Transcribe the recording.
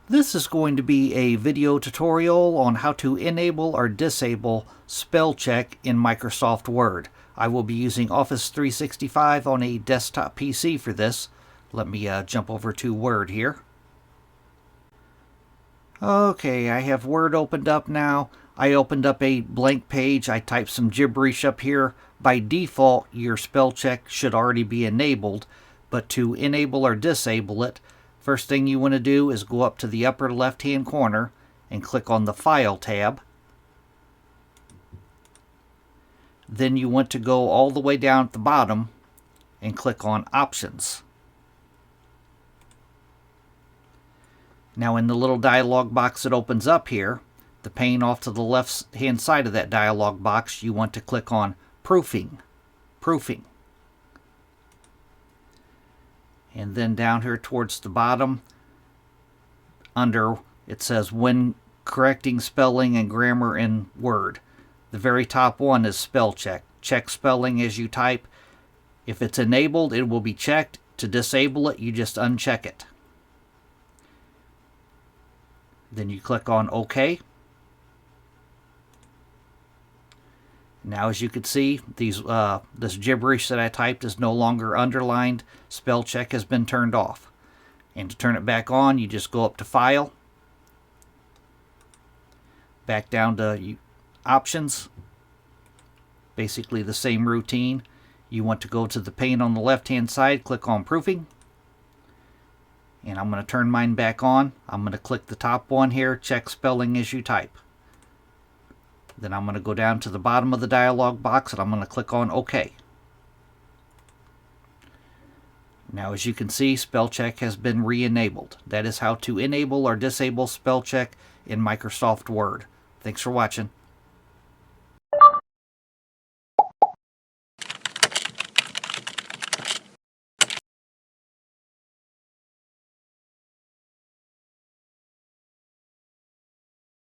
This is going to be a video tutorial on how to enable or disable spell check in Microsoft Word. I will be using Office 365 on a desktop PC for this. Let me jump over to Word here. Okay, I have Word opened up now. I opened up a blank page. I typed some gibberish up here. By default, your spell check should already be enabled, but to enable or disable it, first thing you want to do is go up to the upper left-hand corner and click on the File tab. Then you want to go all the way down at the bottom and click on Options. Now in the little dialog box that opens up here, the pane off to the left-hand side of that dialog box, you want to click on Proofing. And then down here towards the bottom, under it says when correcting spelling and grammar in Word. The very top one is spell check. Check spelling as you type. If it's enabled, it will be checked. To disable it, you just uncheck it. Then you click on OK. Now, as you can see, this gibberish that I typed is no longer underlined. Spell check has been turned off. And to turn it back on, you just go up to File, back down to Options. Basically the same routine. You want to go to the pane on the left-hand side, click on Proofing. And I'm going to turn mine back on. I'm going to click the top one here, check spelling as you type. Then I'm going to go down to the bottom of the dialog box and I'm going to click on OK. Now, as you can see, spell check has been re-enabled. That is how to enable or disable spell check in Microsoft Word. Thanks for watching.